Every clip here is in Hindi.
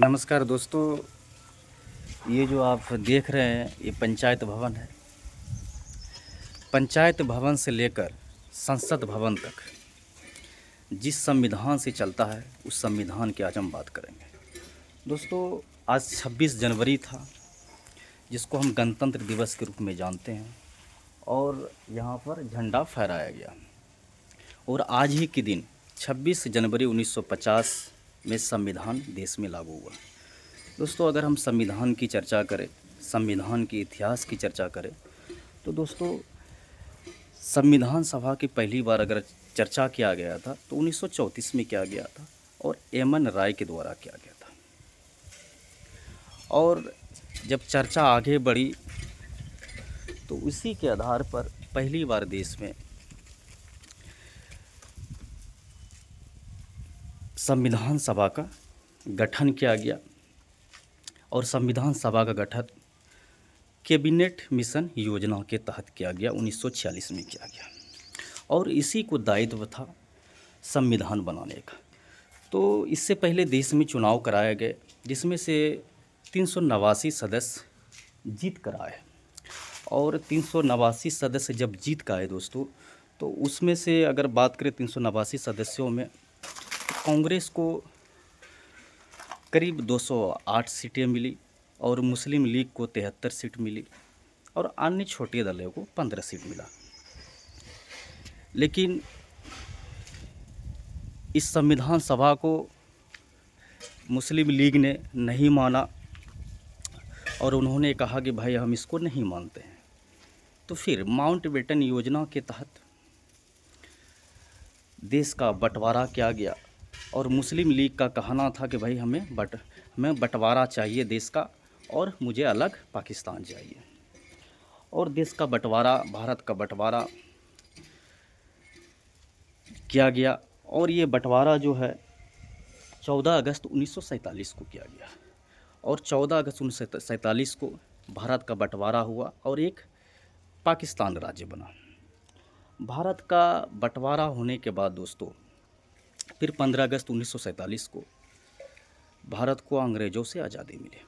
नमस्कार दोस्तों, ये जो आप देख रहे हैं ये पंचायत भवन है। पंचायत भवन से लेकर संसद भवन तक जिस संविधान से चलता है उस संविधान की आज हम बात करेंगे। दोस्तों, आज 26 जनवरी था, जिसको हम गणतंत्र दिवस के रूप में जानते हैं, और यहाँ पर झंडा फहराया गया। और आज ही के दिन 26 जनवरी 1950 में संविधान देश में लागू हुआ। दोस्तों, अगर हम संविधान की चर्चा करें, संविधान के इतिहास की चर्चा करें, तो दोस्तों संविधान सभा की पहली बार अगर चर्चा किया गया था तो 1934 में किया गया था और एमएन राय के द्वारा किया गया था। और जब चर्चा आगे बढ़ी तो उसी के आधार पर पहली बार देश में संविधान सभा का गठन किया गया। और संविधान सभा का गठन कैबिनेट मिशन योजना के तहत किया गया, 1946 में किया गया। और इसी को दायित्व था संविधान बनाने का। तो इससे पहले देश में चुनाव कराए गए, जिसमें से 389 सदस्य जीत कर आए। और 389 सदस्य जब जीत कर आए दोस्तों, तो उसमें से अगर बात करें 389 सदस्यों में, कांग्रेस को करीब 208 सीटें मिली और मुस्लिम लीग को 73 सीट मिली और अन्य छोटे दलों को 15 सीट मिला। लेकिन इस संविधान सभा को मुस्लिम लीग ने नहीं माना और उन्होंने कहा कि भाई हम इसको नहीं मानते हैं। तो फिर माउंटबेटन योजना के तहत देश का बंटवारा किया गया। और मुस्लिम लीग का कहना था कि भाई हमें बंटवारा चाहिए देश का, और मुझे अलग पाकिस्तान चाहिए। और देश का बंटवारा, भारत का बंटवारा किया गया। और ये बंटवारा जो है 14 अगस्त 1947 को किया गया। और 14 अगस्त 1947 को भारत का बंटवारा हुआ और एक पाकिस्तान राज्य बना। भारत का बंटवारा होने के बाद दोस्तों फिर 15 अगस्त 1947 को भारत को अंग्रेज़ों से आज़ादी मिली।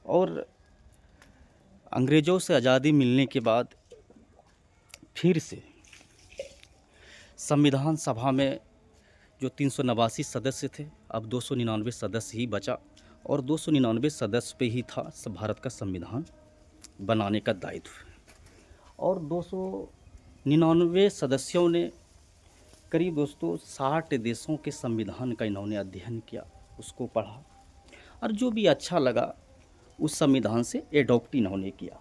और अंग्रेज़ों से आज़ादी मिलने के बाद फिर से संविधान सभा में जो 389 सदस्य थे, अब 299 सदस्य ही बचा। और 299 सदस्य पे ही था भारत का संविधान बनाने का दायित्व। और 299 सदस्यों ने करीब दोस्तों 60 देशों के संविधान का इन्होंने अध्ययन किया, उसको पढ़ा, और जो भी अच्छा लगा उस संविधान से एडॉप्ट इन्होंने किया।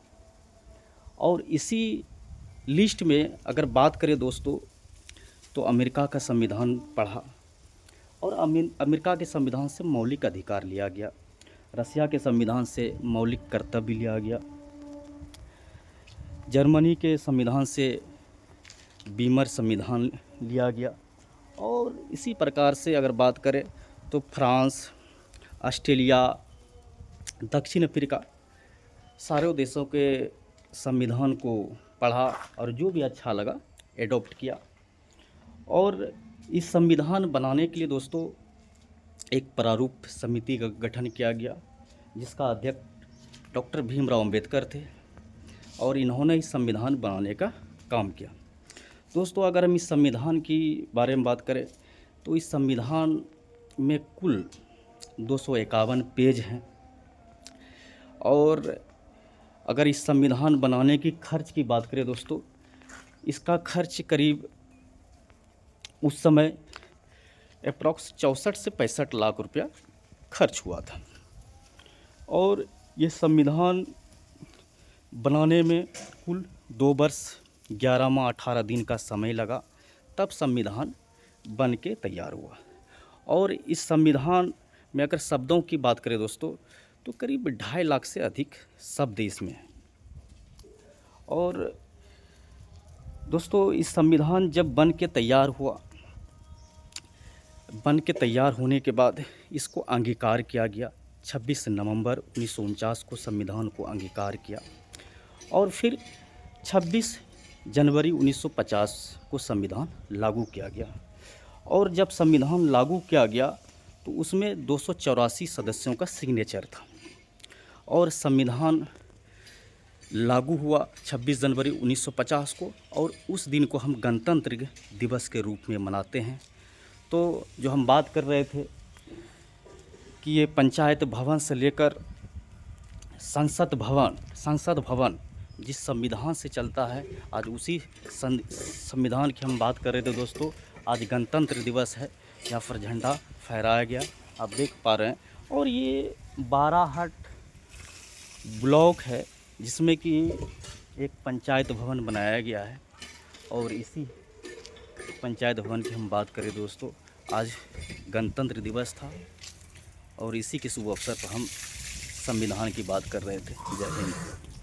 और इसी लिस्ट में अगर बात करें दोस्तों, तो अमेरिका का संविधान पढ़ा और अमेरिका के संविधान से मौलिक अधिकार लिया गया। रसिया के संविधान से मौलिक कर्तव्य लिया गया। जर्मनी के संविधान से बीमर संविधान लिया गया। और इसी प्रकार से अगर बात करें तो फ्रांस, ऑस्ट्रेलिया, दक्षिण अफ्रीका, सारे देशों के संविधान को पढ़ा और जो भी अच्छा लगा एडॉप्ट किया। और इस संविधान बनाने के लिए दोस्तों एक प्रारूप समिति का गठन किया गया, जिसका अध्यक्ष डॉक्टर भीमराव अंबेडकर थे। और इन्होंने इस संविधान बनाने का काम किया। दोस्तों, अगर हम इस संविधान की बारे में बात करें तो इस संविधान में कुल 251 पेज हैं। और अगर इस संविधान बनाने की खर्च की बात करें दोस्तों, इसका खर्च करीब उस समय अप्रॉक्स 64 से 65 लाख रुपया खर्च हुआ था। और ये संविधान बनाने में कुल 2 वर्ष 11 माह 18 दिन का समय लगा, तब संविधान बन के तैयार हुआ। और इस संविधान में अगर शब्दों की बात करें दोस्तों, तो करीब 2.5 लाख से अधिक शब्द इसमें हैं। और दोस्तों इस संविधान जब बन के तैयार हुआ, बन के तैयार होने के बाद इसको अंगीकार किया गया। 26 नवंबर 1949 को संविधान को अंगीकार किया। और फिर 26 जनवरी 1950 को संविधान लागू किया गया। और जब संविधान लागू किया गया तो उसमें 284 सदस्यों का सिग्नेचर था और संविधान लागू हुआ 26 जनवरी 1950 को, और उस दिन को हम गणतंत्र दिवस के रूप में मनाते हैं। तो जो हम बात कर रहे थे कि ये पंचायत भवन से लेकर संसद भवन जिस संविधान से चलता है, आज उसी संविधान की हम बात कर रहे थे दोस्तों। आज गणतंत्र दिवस है, यहाँ पर झंडा फहराया गया, आप देख पा रहे हैं। और ये बाराहाट ब्लॉक है जिसमें कि एक पंचायत भवन बनाया गया है, और इसी पंचायत भवन की हम बात करें दोस्तों, आज गणतंत्र दिवस था और इसी के शुभ अवसर पर हम संविधान की बात कर रहे थे। जय हिंद।